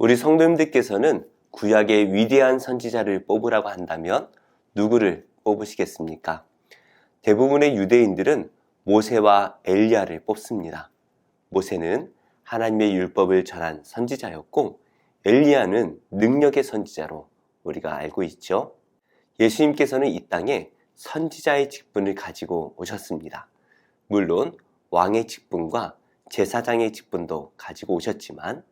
우리 성도님들께서는 구약의 위대한 선지자를 뽑으라고 한다면 누구를 뽑으시겠습니까? 대부분의 유대인들은 모세와 엘리야를 뽑습니다. 모세는 하나님의 율법을 전한 선지자였고 엘리야는 능력의 선지자로 우리가 알고 있죠. 예수님께서는 이 땅에 선지자의 직분을 가지고 오셨습니다. 물론 왕의 직분과 제사장의 직분도 가지고 오셨지만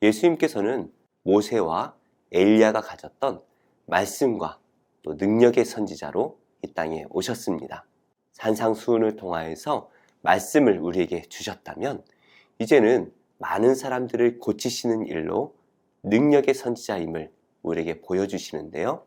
예수님께서는 모세와 엘리야가 가졌던 말씀과 또 능력의 선지자로 이 땅에 오셨습니다. 산상수훈을 통하여서 말씀을 우리에게 주셨다면 이제는 많은 사람들을 고치시는 일로 능력의 선지자임을 우리에게 보여주시는데요.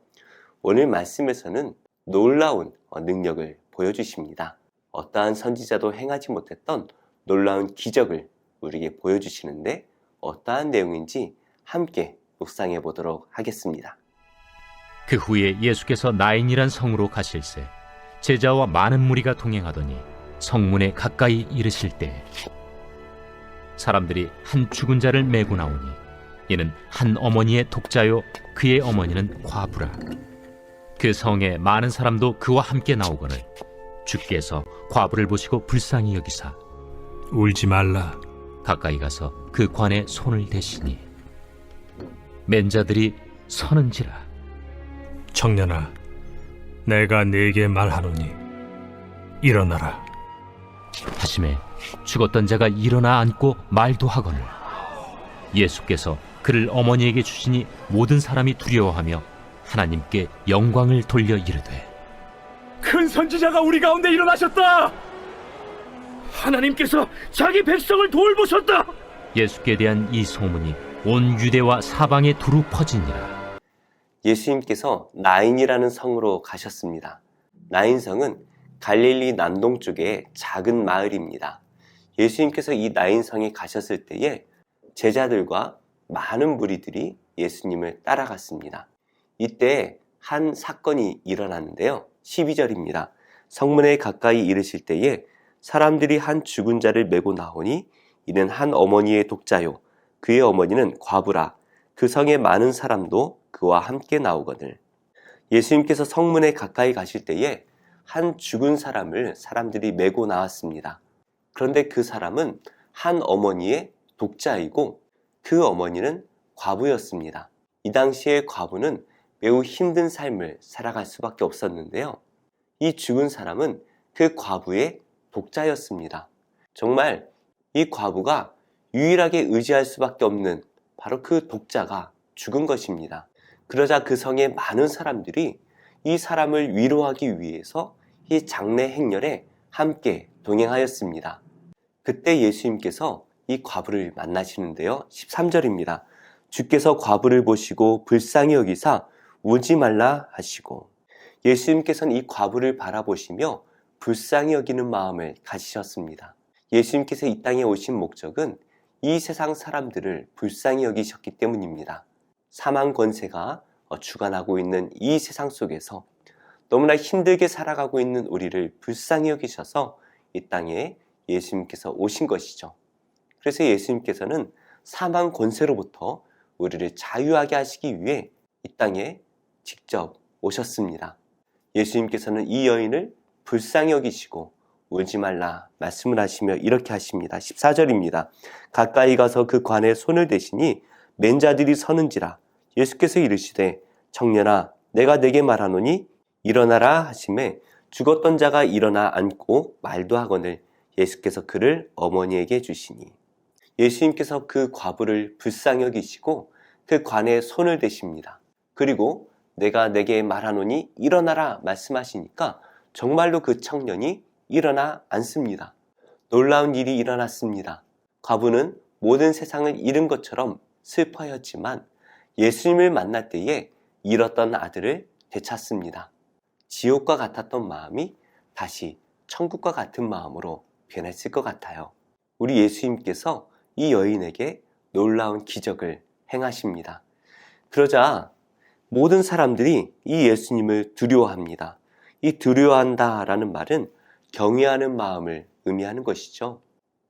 오늘 말씀에서는 놀라운 능력을 보여주십니다. 어떠한 선지자도 행하지 못했던 놀라운 기적을 우리에게 보여주시는데 어떠한 내용인지 함께 묵상해 보도록 하겠습니다. 그 후에 예수께서 나인이란 성으로 가실새 제자와 많은 무리가 동행하더니 성문에 가까이 이르실 때 사람들이 한 죽은 자를 메고 나오니 이는 한 어머니의 독자요 그의 어머니는 과부라. 그 성에 많은 사람도 그와 함께 나오거늘 주께서 과부를 보시고 불쌍히 여기사 울지 말라. 가까이 가서 그 관에 손을 대시니 맨 자들이 서는지라. 청년아, 내가 네게 말하노니 일어나라. 하심에 죽었던 자가 일어나 앉고 말도 하거늘 예수께서 그를 어머니에게 주시니 모든 사람이 두려워하며 하나님께 영광을 돌려 이르되 큰 선지자가 우리 가운데 일어나셨다. 하나님께서 자기 백성을 돌보셨다. 예수께 대한 이 소문이 온 유대와 사방에 두루 퍼지니라. 예수님께서 나인이라는 성으로 가셨습니다. 나인성은 갈릴리 남동쪽의 작은 마을입니다. 예수님께서 이 나인성에 가셨을 때에 제자들과 많은 무리들이 예수님을 따라갔습니다. 이때 한 사건이 일어났는데요. 12절입니다. 성문에 가까이 이르실 때에 사람들이 한 죽은 자를 메고 나오니 이는 한 어머니의 독자요 그의 어머니는 과부라. 그 성에 많은 사람도 그와 함께 나오거늘. 예수님께서 성문에 가까이 가실 때에 한 죽은 사람을 사람들이 메고 나왔습니다. 그런데 그 사람은 한 어머니의 독자이고 그 어머니는 과부였습니다. 이 당시에 과부는 매우 힘든 삶을 살아갈 수밖에 없었는데요. 이 죽은 사람은 그 과부의 독자였습니다. 정말 이 과부가 유일하게 의지할 수밖에 없는 바로 그 독자가 죽은 것입니다. 그러자 그 성의 많은 사람들이 이 사람을 위로하기 위해서 이 장례 행렬에 함께 동행하였습니다. 그때 예수님께서 이 과부를 만나시는데요. 13절입니다. 주께서 과부를 보시고 불쌍히 여기사 울지 말라 하시고 예수님께서는 이 과부를 바라보시며 불쌍히 여기는 마음을 가지셨습니다. 예수님께서 이 땅에 오신 목적은 이 세상 사람들을 불쌍히 여기셨기 때문입니다. 사망 권세가 주관하고 있는 이 세상 속에서 너무나 힘들게 살아가고 있는 우리를 불쌍히 여기셔서 이 땅에 예수님께서 오신 것이죠. 그래서 예수님께서는 사망 권세로부터 우리를 자유하게 하시기 위해 이 땅에 직접 오셨습니다. 예수님께서는 이 여인을 불쌍히 여기시고 울지 말라 말씀을 하시며 이렇게 하십니다. 14절입니다. 가까이 가서 그 관에 손을 대시니 맨 자들이 서는지라. 예수께서 이르시되 청년아 내가 네게 말하노니 일어나라 하심에 죽었던 자가 일어나 앉고 말도 하거늘 예수께서 그를 어머니에게 주시니. 예수님께서 그 과부를 불쌍히 여기시고 그 관에 손을 대십니다. 그리고 내가 네게 말하노니 일어나라 말씀하시니까 정말로 그 청년이 일어나 앉습니다. 놀라운 일이 일어났습니다. 과부는 모든 세상을 잃은 것처럼 슬퍼하였지만 예수님을 만날 때에 잃었던 아들을 되찾습니다. 지옥과 같았던 마음이 다시 천국과 같은 마음으로 변했을 것 같아요. 우리 예수님께서 이 여인에게 놀라운 기적을 행하십니다. 그러자 모든 사람들이 이 예수님을 두려워합니다. 이 두려워한다라는 말은 경외하는 마음을 의미하는 것이죠.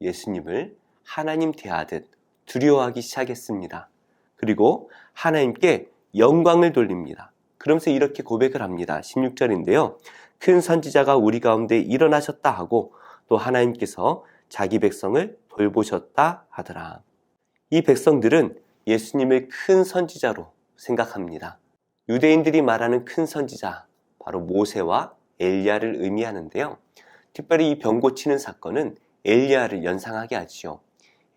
예수님을 하나님 대하듯 두려워하기 시작했습니다. 그리고 하나님께 영광을 돌립니다. 그러면서 이렇게 고백을 합니다. 16절인데요. 큰 선지자가 우리 가운데 일어나셨다 하고 또 하나님께서 자기 백성을 돌보셨다 하더라. 이 백성들은 예수님을 큰 선지자로 생각합니다. 유대인들이 말하는 큰 선지자, 바로 모세와 엘리야를 의미하는데요. 특별히 이 병 고치는 사건은 엘리야를 연상하게 하지요.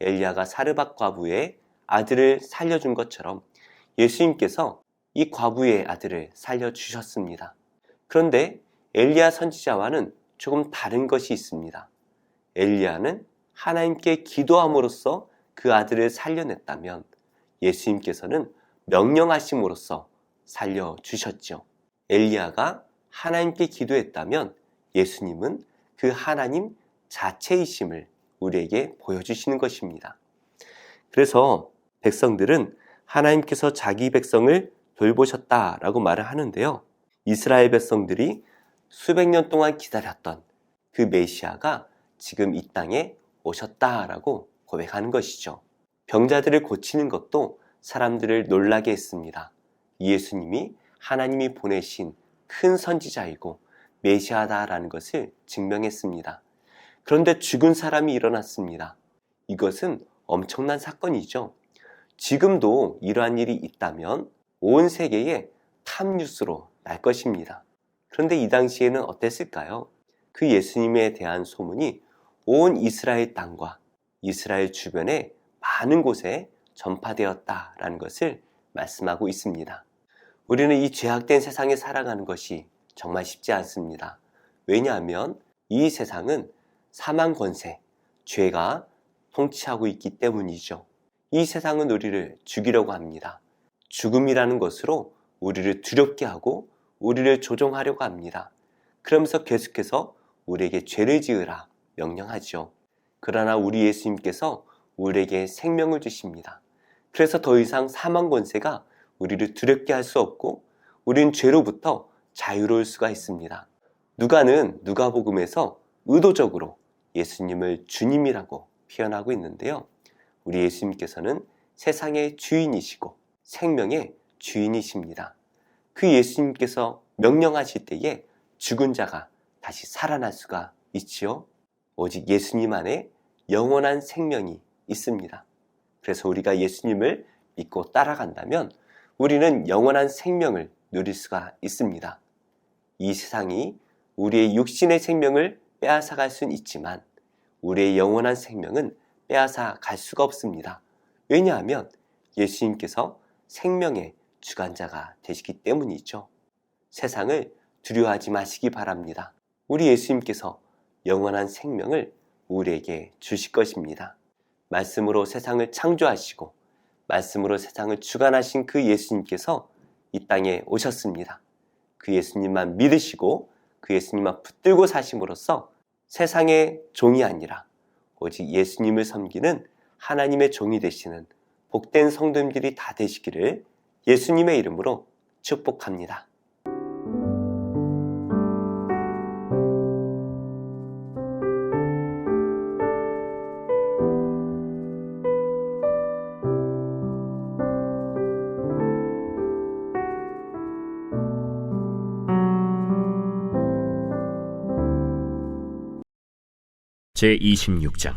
엘리야가 사르밧 과부의 아들을 살려준 것처럼 예수님께서 이 과부의 아들을 살려주셨습니다. 그런데 엘리야 선지자와는 조금 다른 것이 있습니다. 엘리야는 하나님께 기도함으로써 그 아들을 살려냈다면 예수님께서는 명령하심으로써 살려주셨죠. 엘리야가 하나님께 기도했다면 예수님은 그 하나님 자체이심을 우리에게 보여주시는 것입니다. 그래서 백성들은 하나님께서 자기 백성을 돌보셨다라고 말을 하는데요. 이스라엘 백성들이 수백 년 동안 기다렸던 그 메시아가 지금 이 땅에 오셨다라고 고백하는 것이죠. 병자들을 고치는 것도 사람들을 놀라게 했습니다. 예수님이 하나님이 보내신 큰 선지자이고 메시아다라는 것을 증명했습니다. 그런데 죽은 사람이 일어났습니다. 이것은 엄청난 사건이죠. 지금도 이러한 일이 있다면 온 세계에 탑뉴스로 날 것입니다. 그런데 이 당시에는 어땠을까요? 그 예수님에 대한 소문이 온 이스라엘 땅과 이스라엘 주변의 많은 곳에 전파되었다라는 것을 말씀하고 있습니다. 우리는 이 죄악된 세상에 살아가는 것이 정말 쉽지 않습니다. 왜냐하면 이 세상은 사망 권세, 죄가 통치하고 있기 때문이죠. 이 세상은 우리를 죽이려고 합니다. 죽음이라는 것으로 우리를 두렵게 하고 우리를 조종하려고 합니다. 그러면서 계속해서 우리에게 죄를 지으라 명령하죠. 그러나 우리 예수님께서 우리에게 생명을 주십니다. 그래서 더 이상 사망 권세가 우리를 두렵게 할 수 없고 우리는 죄로부터 자유로울 수가 있습니다. 누가는 누가복음에서 의도적으로 예수님을 주님이라고 표현하고 있는데요. 우리 예수님께서는 세상의 주인이시고 생명의 주인이십니다. 그 예수님께서 명령하실 때에 죽은 자가 다시 살아날 수가 있지요. 오직 예수님 안에 영원한 생명이 있습니다. 그래서 우리가 예수님을 믿고 따라간다면 우리는 영원한 생명을 누릴 수가 있습니다. 이 세상이 우리의 육신의 생명을 빼앗아갈 수는 있지만 우리의 영원한 생명은 빼앗아 갈 수가 없습니다. 왜냐하면 예수님께서 생명의 주관자가 되시기 때문이죠. 세상을 두려워하지 마시기 바랍니다. 우리 예수님께서 영원한 생명을 우리에게 주실 것입니다. 말씀으로 세상을 창조하시고 말씀으로 세상을 주관하신 그 예수님께서 이 땅에 오셨습니다. 그 예수님만 믿으시고 그 예수님만 붙들고 사심으로써 세상의 종이 아니라 오직 예수님을 섬기는 하나님의 종이 되시는 복된 성도님들이 다 되시기를 예수님의 이름으로 축복합니다. 제26장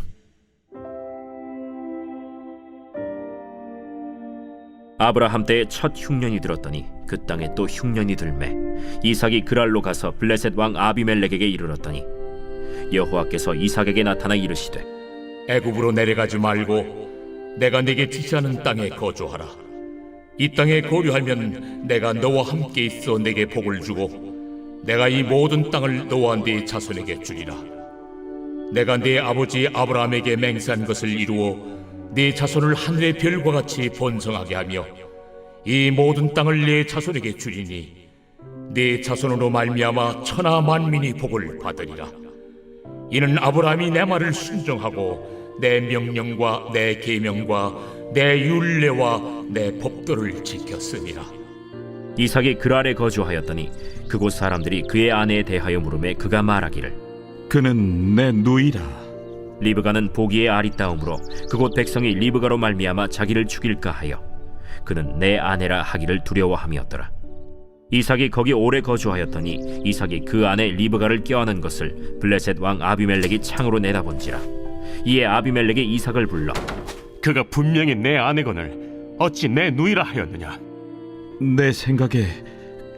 아브라함 때에 첫 흉년이 들었더니 그 땅에 또 흉년이 들매 이삭이 그랄로 가서 블레셋 왕 아비멜렉에게 이르렀더니 여호와께서 이삭에게 나타나 이르시되 애굽으로 내려가지 말고 내가 네게 지시하는 땅에 거주하라. 이 땅에 거류하면 내가 너와 함께 있어 네게 복을 주고 내가 이 모든 땅을 너와 네 자손에게 주리라. 내가 네 아버지 아브라함에게 맹세한 것을 이루어 네 자손을 하늘의 별과 같이 번성하게 하며 이 모든 땅을 네 자손에게 주리니 네 자손으로 말미암아 천하 만민이 복을 받으리라. 이는 아브라함이 내 말을 순종하고 내 명령과 내 계명과 내 율례와 내 법도를 지켰음이라. 이삭이 그랄에 거주하였더니 그곳 사람들이 그의 아내에 대하여 물으매 그가 말하기를 그는 내 누이라. 리브가는 보기에 아리따움으로 그곳 백성이 리브가로 말미암아 자기를 죽일까 하여 그는 내 아내라 하기를 두려워함이었더라. 이삭이 거기 오래 거주하였더니 이삭이 그 아내 리브가를 껴안은 것을 블레셋 왕 아비멜렉이 창으로 내다본지라. 이에 아비멜렉이 이삭을 불러 그가 분명히 내 아내거늘 어찌 내 누이라 하였느냐? 내 생각에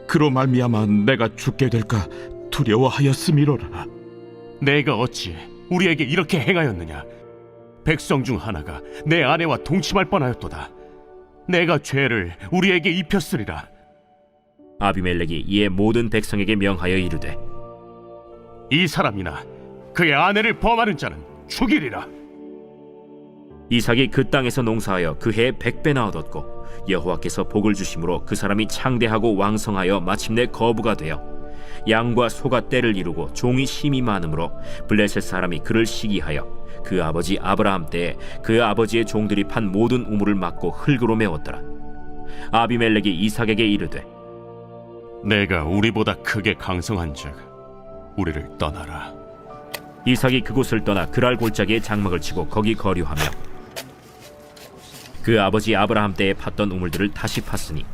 그로 말미암아 내가 죽게 될까 두려워하였음이로라. 내가 어찌 우리에게 이렇게 행하였느냐? 백성 중 하나가 내 아내와 동침할 뻔하였도다. 내가 죄를 우리에게 입혔으리라. 아비멜렉이 이에 모든 백성에게 명하여 이르되 이 사람이나 그의 아내를 범하는 자는 죽이리라. 이삭이 그 땅에서 농사하여 그 해에 100배나 얻었고 여호와께서 복을 주심으로 그 사람이 창대하고 왕성하여 마침내 거부가 되어 양과 소가 떼를 이루고 종이 심이 많으므로 블레셋 사람이 그를 시기하여 그 아버지 아브라함 때에 그 아버지의 종들이 판 모든 우물을 막고 흙으로 메웠더라. 아비멜렉이 이삭에게 이르되 내가 우리보다 크게 강성한즉 우리를 떠나라. 이삭이 그곳을 떠나 그랄 골짜기에 장막을 치고 거기 거류하며 그 아버지 아브라함 때에 팠던 우물들을 다시 팠으니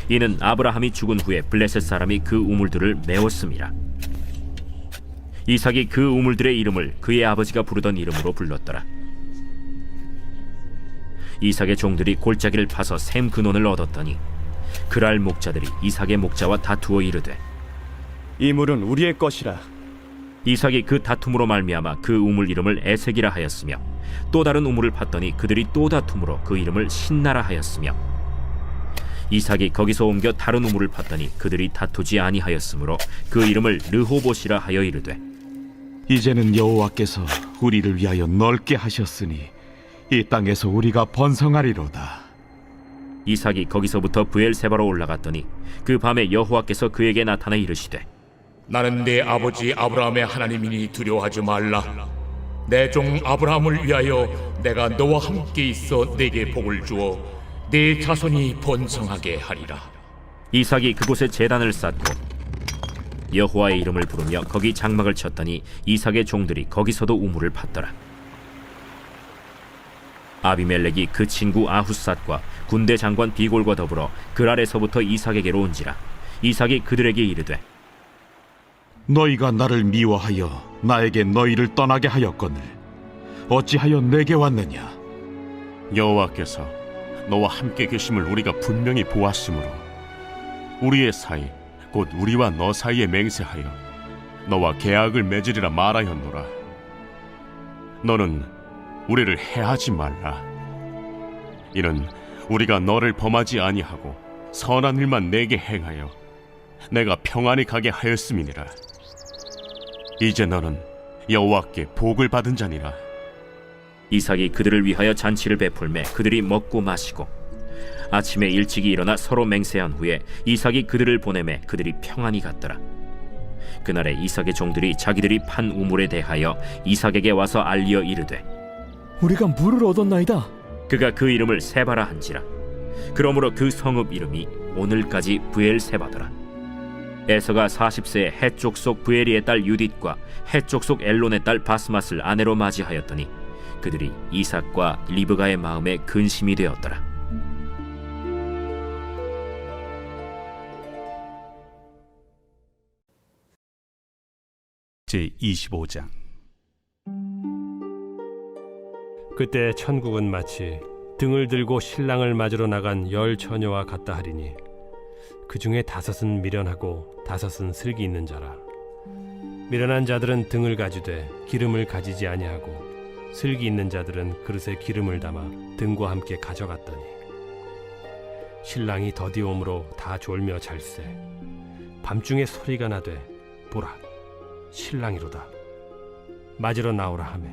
이는 아브라함이 죽은 후에 블레셋 사람이 그 우물들을 메웠음이라. 이삭이 그 우물들의 이름을 그의 아버지가 부르던 이름으로 불렀더라. 이삭의 종들이 골짜기를 파서 샘 근원을 얻었더니 그랄 목자들이 이삭의 목자와 다투어 이르되 이 물은 우리의 것이라. 이삭이 그 다툼으로 말미암아 그 우물 이름을 에색이라 하였으며 또 다른 우물을 팠더니 그들이 또 다툼으로 그 이름을 신나라 하였으며 이삭이 거기서 옮겨 다른 우물을 팠더니 그들이 다투지 아니하였으므로 그 이름을 르호봇이라 하여 이르되 이제는 여호와께서 우리를 위하여 넓게 하셨으니 이 땅에서 우리가 번성하리로다. 이삭이 거기서부터 브엘세바로 올라갔더니 그 밤에 여호와께서 그에게 나타나 이르시되 나는 내 아버지 아브라함의 하나님이니 두려워하지 말라. 내 종 아브라함을 위하여 내가 너와 함께 있어 내게 복을 주어 네 자손이 번성하게 하리라. 이삭이 그곳에 제단을 쌓고 여호와의 이름을 부르며 거기 장막을 쳤더니 이삭의 종들이 거기서도 우물을 팠더라. 아비멜렉이 그 친구 아훗삿과 군대 장관 비골과 더불어 그랄에서부터 이삭에게로 온지라. 이삭이 그들에게 이르되 너희가 나를 미워하여 나에게 너희를 떠나게 하였거늘 어찌하여 내게 왔느냐? 여호와께서 너와 함께 계심을 우리가 분명히 보았으므로 우리의 사이 곧 우리와 너 사이에 맹세하여 너와 계약을 맺으리라 말하였노라. 너는 우리를 해하지 말라. 이는 우리가 너를 범하지 아니하고 선한 일만 내게 행하여 내가 평안히 가게 하였음이니라. 이제 너는 여호와께 복을 받은 자니라. 이삭이 그들을 위하여 잔치를 베풀매 그들이 먹고 마시고 아침에 일찍이 일어나 서로 맹세한 후에 이삭이 그들을 보내매 그들이 평안히 갔더라. 그날에 이삭의 종들이 자기들이 판 우물에 대하여 이삭에게 와서 알리어 이르되 우리가 물을 얻었나이다. 그가 그 이름을 세바라 한지라. 그러므로 그 성읍 이름이 오늘까지 브엘세바더라. 에서가 40세에 해쪽 속 브에리의 딸 유딧과 해쪽 속 엘론의 딸 바스맛을 아내로 맞이하였더니 그들이 이삭과 리브가의 마음에 근심이 되었더라. 제25장. 그때 천국은 마치 등을 들고 신랑을 맞으러 나간 10 처녀와 같다 하리니 그 중에 5은 미련하고 5은 슬기 있는 자라. 미련한 자들은 등을 가지되 기름을 가지지 아니하고 슬기 있는 자들은 그릇에 기름을 담아 등과 함께 가져갔더니 신랑이 더디옴으로 다 졸며 잘세. 밤중에 소리가 나되 보라 신랑이로다 맞으러 나오라 하매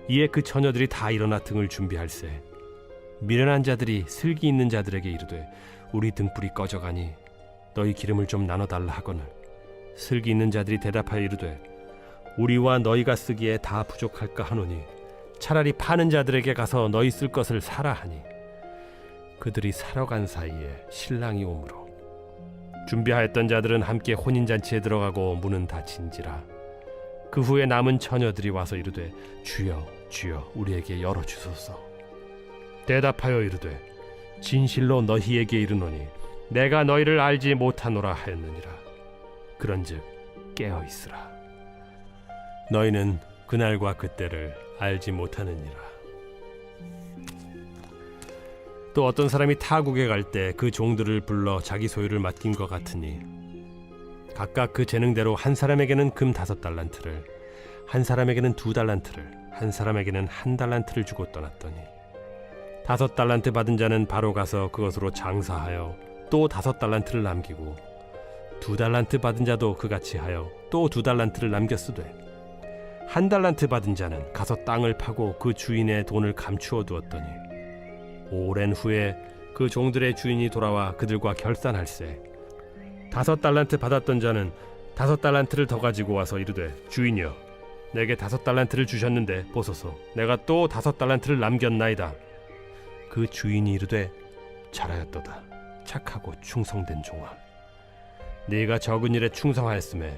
이에 그 처녀들이 다 일어나 등을 준비할세. 미련한 자들이 슬기 있는 자들에게 이르되 우리 등불이 꺼져가니 너희 기름을 좀 나눠달라 하거늘 슬기 있는 자들이 대답하여 이르되 우리와 너희가 쓰기에 다 부족할까 하노니 차라리 파는 자들에게 가서 너희 쓸 것을 사라 하니 그들이 사러 간 사이에 신랑이 오므로 준비하였던 자들은 함께 혼인잔치에 들어가고 문은 닫힌지라. 그 후에 남은 처녀들이 와서 이르되 주여 주여 우리에게 열어주소서. 대답하여 이르되 진실로 너희에게 이르노니 내가 너희를 알지 못하노라 하였느니라. 그런즉 깨어 있으라. 너희는 그날과 그때를 알지 못하느니라. 또 어떤 사람이 타국에 갈 때 그 종들을 불러 자기 소유를 맡긴 것 같으니 각각 그 재능대로 한 사람에게는 금 5달란트를, 한 사람에게는 2달란트를, 한 사람에게는 1달란트를 주고 떠났더니 5달란트 받은 자는 바로 가서 그것으로 장사하여 또 5달란트를 남기고 2달란트 받은 자도 그같이 하여 또 2달란트를 남겼으되 1달란트 받은 자는 가서 땅을 파고 그 주인의 돈을 감추어 두었더니 오랜 후에 그 종들의 주인이 돌아와 그들과 결산할세 5달란트 받았던 자는 5달란트를 더 가지고 와서 이르되 주인이여 내게 5달란트를 주셨는데 보소서 내가 또 5달란트를 남겼나이다. 그 주인이 이르되 잘하였도다 착하고 충성된 종아 네가 적은 일에 충성하였음에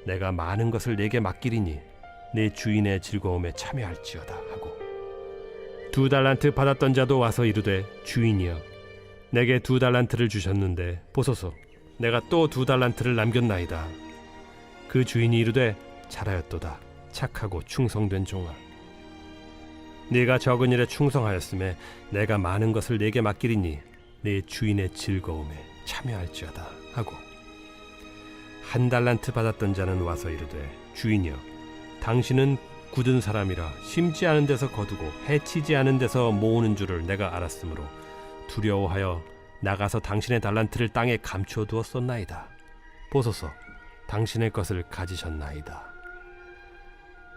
내가 많은 것을 네게 맡기리니 네 주인의 즐거움에 참여할지어다 하고 2달란트 받았던 자도 와서 이르되 주인이여 내게 2달란트를 주셨는데 보소서 내가 또 2달란트를 남겼나이다. 그 주인이 이르되 잘하였도다 착하고 충성된 종아 네가 적은 일에 충성하였음에 내가 많은 것을 네게 맡기리니 네 주인의 즐거움에 참여할지어다 하고 1달란트 받았던 자는 와서 이르되 주인이여 당신은 굳은 사람이라 심지 않은 데서 거두고 해치지 않은 데서 모으는 줄을 내가 알았으므로 두려워하여 나가서 당신의 달란트를 땅에 감추어 두었었나이다. 보소서 당신의 것을 가지셨나이다.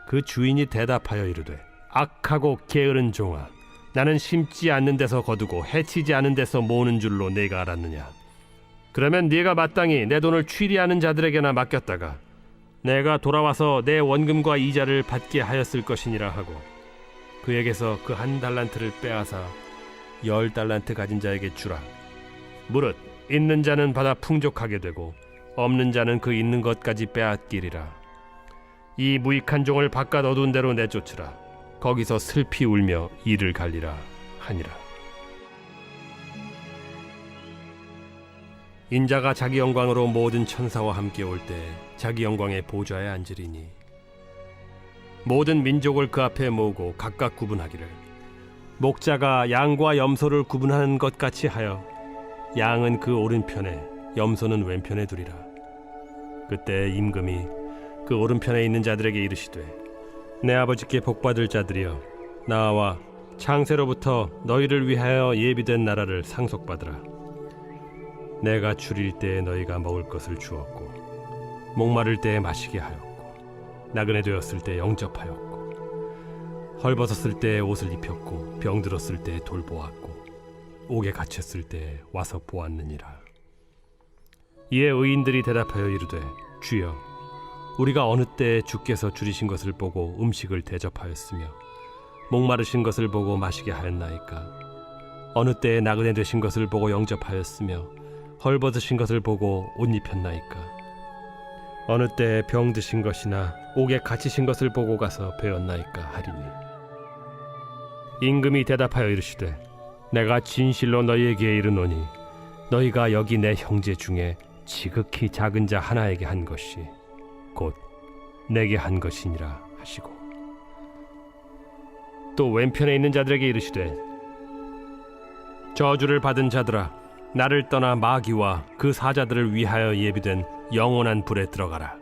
그 주인이 대답하여 이르되 악하고 게으른 종아 나는 심지 않는 데서 거두고 해치지 않은 데서 모으는 줄로 네가 알았느냐. 그러면 네가 마땅히 내 돈을 취리하는 자들에게나 맡겼다가 내가 돌아와서 내 원금과 이자를 받게 하였을 것이니라 하고 그에게서 그 1달란트를 빼앗아 10달란트 가진 자에게 주라. 무릇 있는 자는 받아 풍족하게 되고 없는 자는 그 있는 것까지 빼앗기리라. 이 무익한 종을 바깥 어두운 데로 내쫓으라. 거기서 슬피 울며 이를 갈리라 하니라. 인자가 자기 영광으로 모든 천사와 함께 올 때 자기 영광의 보좌에 앉으리니 모든 민족을 그 앞에 모으고 각각 구분하기를 목자가 양과 염소를 구분하는 것 같이 하여 양은 그 오른편에 염소는 왼편에 두리라. 그때 임금이 그 오른편에 있는 자들에게 이르시되 내 아버지께 복받을 자들이여 나와 창세로부터 너희를 위하여 예비된 나라를 상속받으라. 내가 줄일 때에 너희가 먹을 것을 주었고 목마를 때에 마시게 하였고 나그네 되었을 때 영접하였고 헐벗었을 때에 옷을 입혔고 병들었을 때에 돌보았고 옥에 갇혔을 때에 와서 보았느니라. 이에 의인들이 대답하여 이르되 주여 우리가 어느 때에 주께서 줄이신 것을 보고 음식을 대접하였으며 목마르신 것을 보고 마시게 하였나이까. 어느 때에 나그네 되신 것을 보고 영접하였으며 헐벗으신 것을 보고 옷 입혔나이까. 어느 때에 병드신 것이나 옥에 갇히신 것을 보고 가서 배웠나이까 하리니. 임금이 대답하여 이르시되 내가 진실로 너희에게 이르노니 너희가 여기 내 형제 중에 지극히 작은 자 하나에게 한 것이 곧 내게 한 것이니라 하시고 또 왼편에 있는 자들에게 이르시되 저주를 받은 자들아 나를 떠나 마귀와 그 사자들을 위하여 예비된 영원한 불에 들어가라.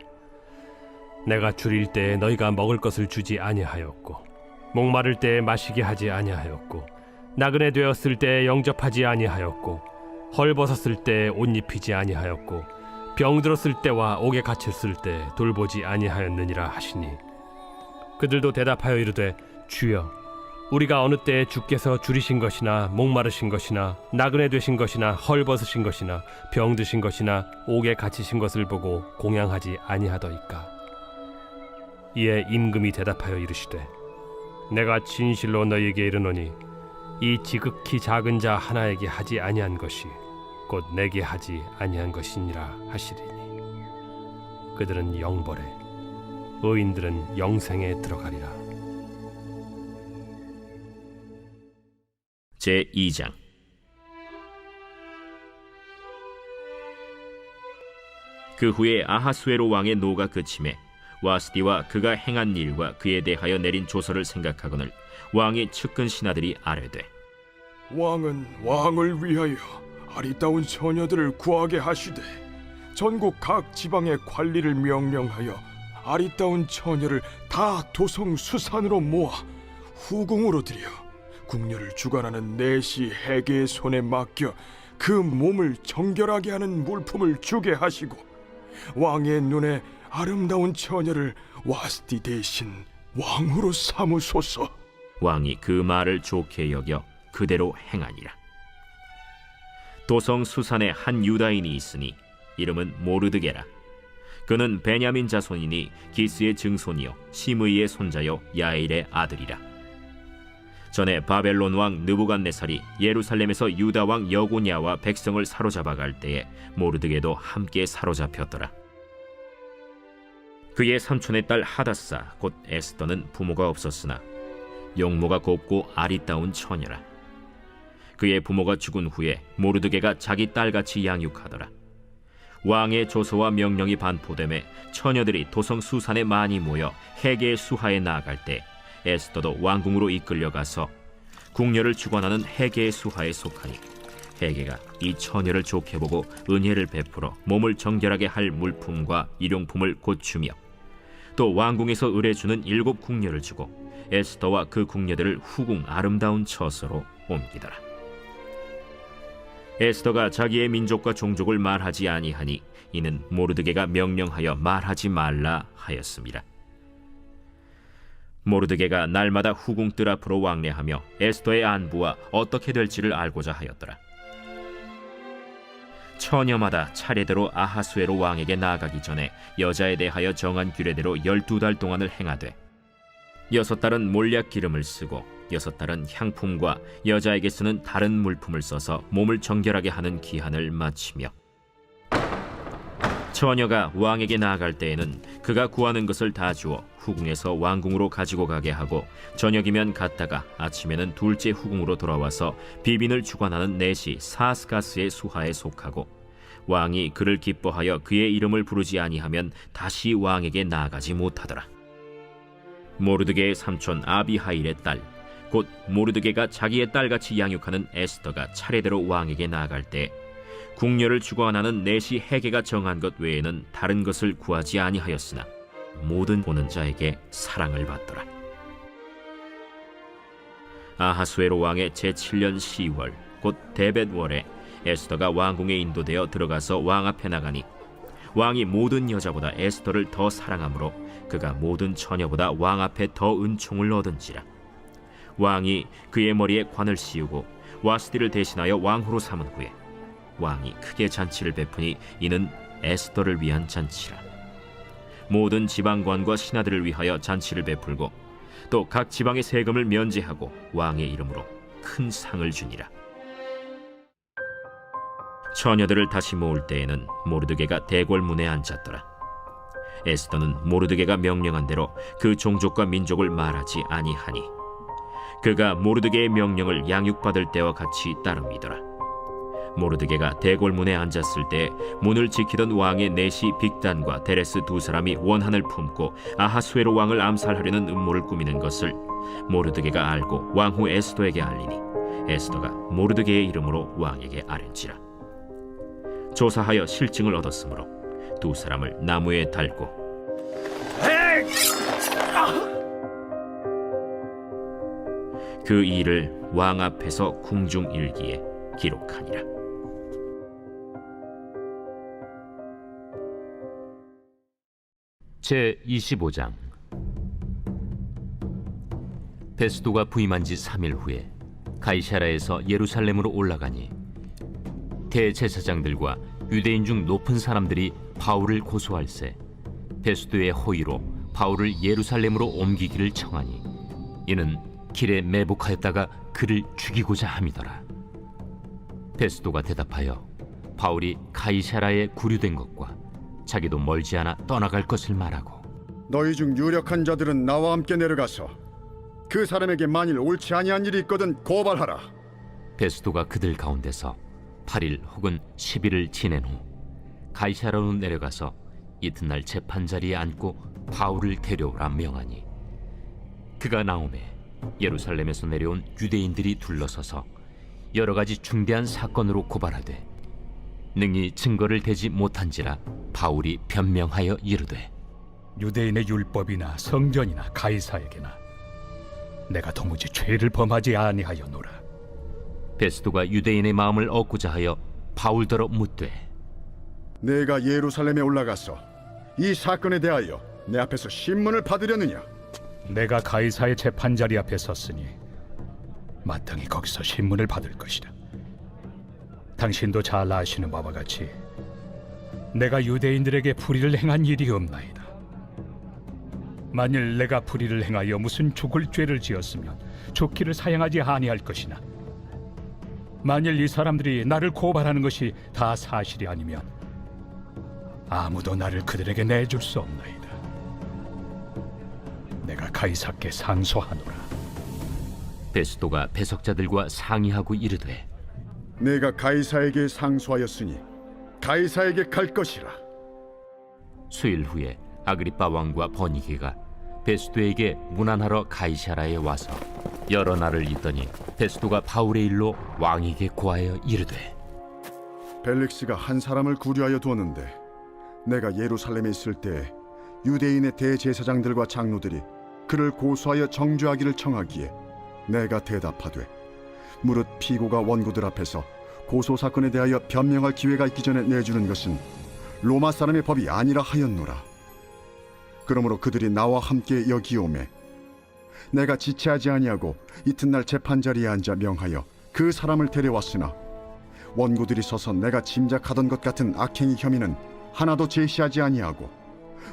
내가 줄일 때에 너희가 먹을 것을 주지 아니하였고 목마를 때에 마시게 하지 아니하였고 나그네 되었을 때에 영접하지 아니하였고 헐벗었을 때에 옷 입히지 아니하였고 병들었을 때와 옥에 갇혔을 때 돌보지 아니하였느니라 하시니 그들도 대답하여 이르되 주여 우리가 어느 때에 주께서 줄이신 것이나 목마르신 것이나 나그네 되신 것이나 헐벗으신 것이나 병드신 것이나 옥에 갇히신 것을 보고 공양하지 아니하더이까. 이에 임금이 대답하여 이르시되 내가 진실로 너희에게 이르노니 이 지극히 작은 자 하나에게 하지 아니한 것이 곧 내게 하지 아니한 것이니라 하시리니 그들은 영벌에 의인들은 영생에 들어가리라. 제2장 그 후에 아하수에로 왕의 노가 그침에 와스디와 그가 행한 일과 그에 대하여 내린 조서를 생각하거늘 왕의 측근 신하들이 아뢰되 왕은 왕을 위하여 아리따운 처녀들을 구하게 하시되 전국 각 지방의 관리를 명령하여 아리따운 처녀를 다 도성 수산으로 모아 후궁으로 들여 궁녀를 주관하는 내시 해계의 손에 맡겨 그 몸을 정결하게 하는 물품을 주게 하시고 왕의 눈에 아름다운 처녀를 와스디 대신 왕으로 삼으소서. 왕이 그 말을 좋게 여겨 그대로 행하니라. 도성 수산에 한 유다인이 있으니 이름은 모르드게라. 그는 베냐민 자손이니 기스의 증손이요 시므이의 손자요 야일의 아들이라. 전에 바벨론 왕 느부갓네살이 예루살렘에서 유다 왕 여고냐와 백성을 사로잡아 갈 때에 모르드게도 함께 사로잡혔더라. 그의 삼촌의 딸 하다사 곧 에스더는 부모가 없었으나 용모가 곱고 아리따운 처녀라. 그의 부모가 죽은 후에 모르드게가 자기 딸같이 양육하더라. 왕의 조서와 명령이 반포됨에 처녀들이 도성 수산에 많이 모여 해계의 수하에 나아갈 때 에스더도 왕궁으로 이끌려가서 궁녀를 주관하는 해계의 수하에 속하니 해계가 이 처녀를 좋게 보고 은혜를 베풀어 몸을 정결하게 할 물품과 일용품을 곧 주며 또 왕궁에서 의뢰주는 7 궁녀를 주고 에스더와 그 궁녀들을 후궁 아름다운 처소로 옮기더라. 에스더가 자기의 민족과 종족을 말하지 아니하니 이는 모르드게가 명령하여 말하지 말라 하였습니다. 모르드게가 날마다 후궁 뜰 앞으로 왕래하며 에스더의 안부와 어떻게 될지를 알고자 하였더라. 처녀마다 차례대로 아하수에로 왕에게 나아가기 전에 여자에 대하여 정한 규례대로 12달 동안을 행하되 6달은 몰약 기름을 쓰고 6달은 향품과 여자에게 쓰는 다른 물품을 써서 몸을 정결하게 하는 기한을 마치며 처녀가 왕에게 나아갈 때에는 그가 구하는 것을 다 주어 후궁에서 왕궁으로 가지고 가게 하고 저녁이면 갔다가 아침에는 둘째 후궁으로 돌아와서 비빈을 주관하는 내시 사스가스의 수하에 속하고 왕이 그를 기뻐하여 그의 이름을 부르지 아니하면 다시 왕에게 나아가지 못하더라. 모르드게의 삼촌 아비하일의 딸 곧 모르드게가 자기의 딸같이 양육하는 에스더가 차례대로 왕에게 나아갈 때 궁녀를 주관하는 내시 해계가 정한 것 외에는 다른 것을 구하지 아니하였으나 모든 보는 자에게 사랑을 받더라. 아하수에로 왕의 제7년 10월 곧 데벳월에 에스더가 왕궁에 인도되어 들어가서 왕 앞에 나가니 왕이 모든 여자보다 에스더를 더 사랑하므로 그가 모든 처녀보다 왕 앞에 더 은총을 얻은지라. 왕이 그의 머리에 관을 씌우고 와스디를 대신하여 왕후로 삼은 후에 왕이 크게 잔치를 베푸니 이는 에스더를 위한 잔치라. 모든 지방관과 신하들을 위하여 잔치를 베풀고 또 각 지방의 세금을 면제하고 왕의 이름으로 큰 상을 주니라. 처녀들을 다시 모을 때에는 모르드게가 대궐문에 앉았더라. 에스더는 모르드게가 명령한 대로 그 종족과 민족을 말하지 아니하니 그가 모르드게의 명령을 양육받을 때와 같이 따릅니더라. 모르드게가 대궐문에 앉았을 때 문을 지키던 왕의 내시 빅단과 데레스 2 사람이 원한을 품고 아하수에로 왕을 암살하려는 음모를 꾸미는 것을 모르드게가 알고 왕후 에스더에게 알리니 에스더가 모르드게의 이름으로 왕에게 아뢰지라. 조사하여 실증을 얻었으므로 2 사람을 나무에 달고 그 일을 왕 앞에서 궁중일기에 기록하니라. 제25장. 베스도가 부임한 지 3일 후에 가이사라에서 예루살렘으로 올라가니 대제사장들과 유대인 중 높은 사람들이 바울을 고소할세 베스도의 호의로 바울을 예루살렘으로 옮기기를 청하니 이는 길에 매복하였다가 그를 죽이고자 함이더라. 베스도가 대답하여 바울이 가이사라에 구류된 것과 자기도 멀지 않아 떠나갈 것을 말하고 너희 중 유력한 자들은 나와 함께 내려가서 그 사람에게 만일 옳지 아니한 일이 있거든 고발하라. 베스도가 그들 가운데서 8일 혹은 10일을 지낸 후 가이사라로 내려가서 이튿날 재판 자리에 앉고 바울을 데려오라 명하니, 그가 나오매 예루살렘에서 내려온 유대인들이 둘러서서 여러 가지 중대한 사건으로 고발하되 능히 증거를 대지 못한지라 바울이 변명하여 이르되, 유대인의 율법이나 성전이나 가이사에게나 내가 도무지 죄를 범하지 아니하였노라. 베스도가 유대인의 마음을 얻고자 하여 바울더러 묻되, 내가 예루살렘에 올라가서 이 사건에 대하여 내 앞에서 신문을 받으려느냐? 내가 가이사의 재판자리 앞에 섰으니 마땅히 거기서 신문을 받을 것이다. 당신도 잘 아시는 바와 같이 내가 유대인들에게 불의를 행한 일이 없나이다. 만일 내가 불의를 행하여 무슨 죽을 죄를 지었으면 죽기를 사양하지 아니할 것이나, 만일 이 사람들이 나를 고발하는 것이 다 사실이 아니면 아무도 나를 그들에게 내줄 수 없나이다. 내가 가이사께 상소하노라. 베스도가 배석자들과 상의하고 이르되, 내가 가이사에게 상소하였으니 가이사에게 갈 것이라. 수일 후에 아그리빠 왕과 버니게가 베스도에게 문안하러 가이사라에 와서 여러 날을 있더니 베스도가 바울의 일로 왕에게 고하여 이르되, 벨릭스가 한 사람을 구류하여 두었는데 내가 예루살렘에 있을 때 유대인의 대제사장들과 장로들이 그를 고소하여 정죄하기를 청하기에 내가 대답하되, 무릇 피고가 원고들 앞에서 고소 사건에 대하여 변명할 기회가 있기 전에 내주는 것은 로마 사람의 법이 아니라 하였노라. 그러므로 그들이 나와 함께 여기 오매 내가 지체하지 아니하고 이튿날 재판 자리에 앉아 명하여 그 사람을 데려왔으나 원고들이 서서 내가 짐작하던 것 같은 악행의 혐의는 하나도 제시하지 아니하고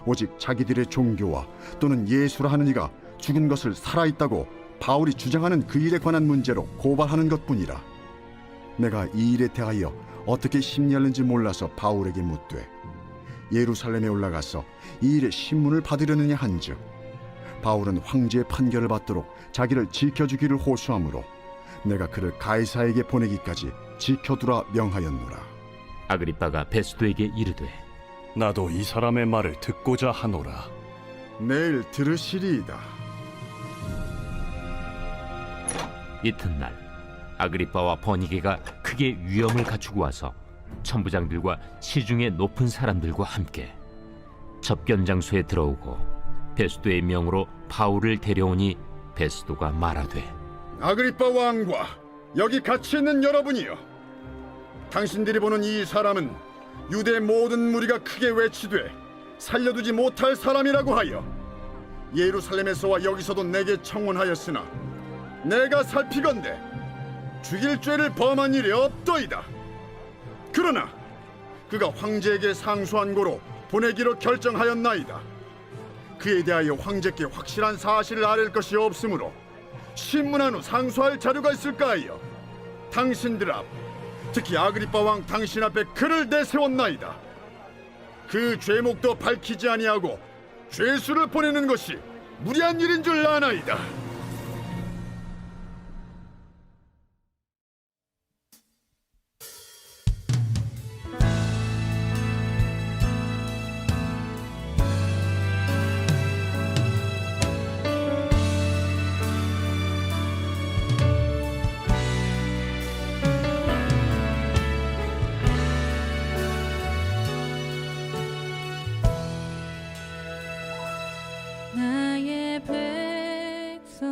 오직 자기들의 종교와 또는 예수라 하는 이가 죽은 것을 살아있다고 바울이 주장하는 그 일에 관한 문제로 고발하는 것뿐이라. 내가 이 일에 대하여 어떻게 심리하는지 몰라서 바울에게 묻되, 예루살렘에 올라가서 이 일에 신문을 받으려느냐 한즉, 바울은 황제의 판결을 받도록 자기를 지켜주기를 호소하므로 내가 그를 가이사에게 보내기까지 지켜두라 명하였노라. 아그리빠가 베스도에게 이르되, 나도 이 사람의 말을 듣고자 하노라. 내일 들으시리이다. 이튿날 아그리빠와 버니게가 크게 위엄을 갖추고 와서 천부장들과 시중의 높은 사람들과 함께 접견 장소에 들어오고 베스도의 명으로 바울을 데려오니, 베스도가 말하되, 아그리빠 왕과 여기 같이 있는 여러분이여, 당신들이 보는 이 사람은 유대 모든 무리가 크게 외치되 살려두지 못할 사람이라고 하여 예루살렘에서와 여기서도 내게 청원하였으나 내가 살피건대 죽일 죄를 범한 일이 없더이다. 그러나 그가 황제에게 상소한 고로 보내기로 결정하였나이다. 그에 대하여 황제께 확실한 사실을 아랠 것이 없으므로 신문한 후 상소할 자료가 있을까 하여 당신들 앞, 특히 아그리빠 왕 당신 앞에 그를 내세웠나이다. 그 죄목도 밝히지 아니하고 죄수를 보내는 것이 무리한 일인 줄 아나이다. 나의 백성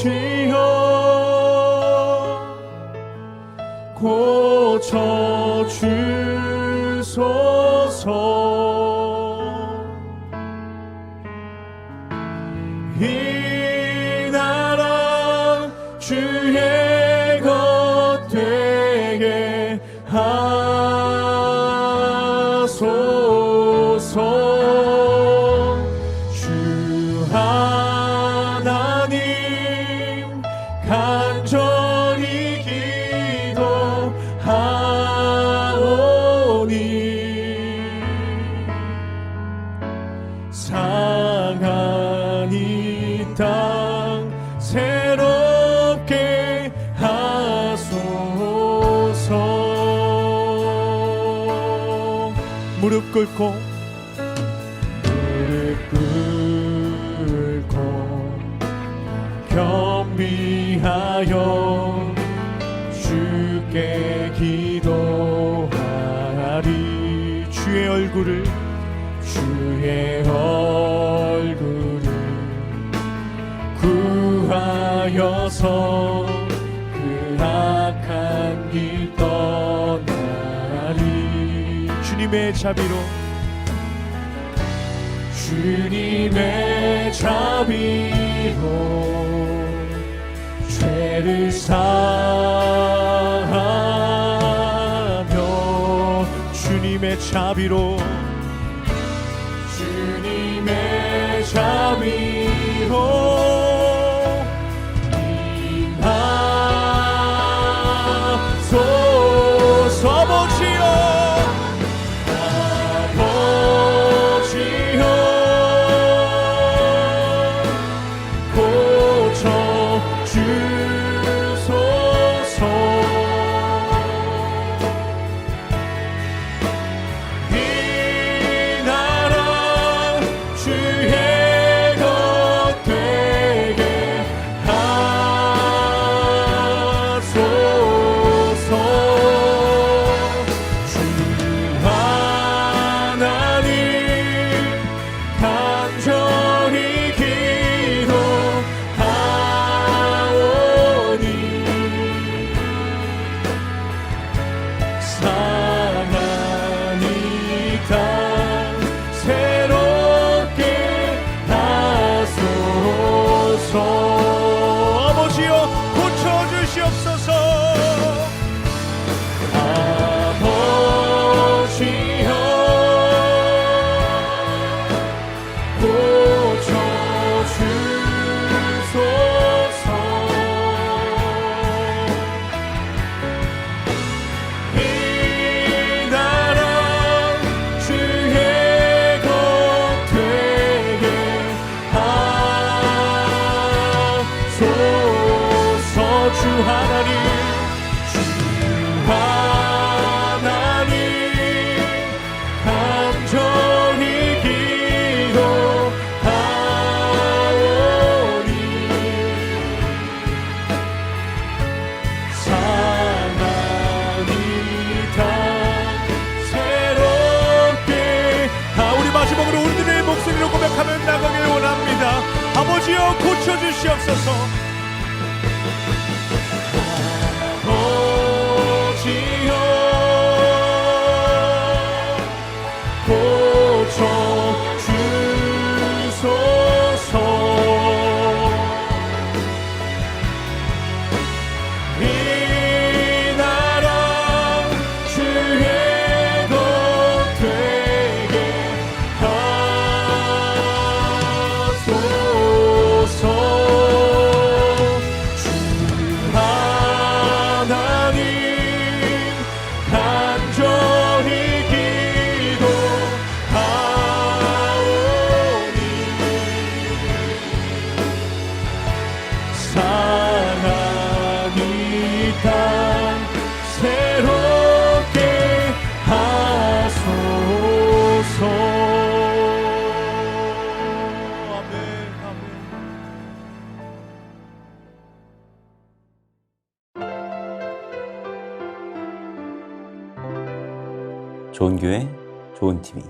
아버지여 고쳐 주소서. 이 나라 주의 것 되게 하소서. 주 하나님 간절히 기도하오니 상한 이 땅 새롭게 하소서. 무릎 꿇고 겸비하여 주께 기도하리. 주의 얼굴을 구하여서 그 악한 길 떠나리. 주님의 자비로 죄를 사하며 주님의 자비로 임하소서. 아버지여 고쳐 주소서. 이 나라 주의 것 되게 하소서. 주 하나님 간절히 기도하오니 상한 이 땅 새롭게 하소서. 아버지여 고쳐주시옵소서. 아버지여 고쳐주소서. 이 나라 주의 것 되게 하소서. 주 하나님 간절히 기도하오니 상한 이 땅 새롭게 우리 마지막으로 우리들의 목소리로 고백하며 나가길 원합니다. 아버지여 고쳐주시옵소서. 아버지여 고쳐 주소서. 이 나라 주의 것 되게 하소서. 주 하나님 간절히 기도하오니 상한 이 땅 새롭게 하소서. 아멘, 아멘. 좋은 교회, 좋은 TV.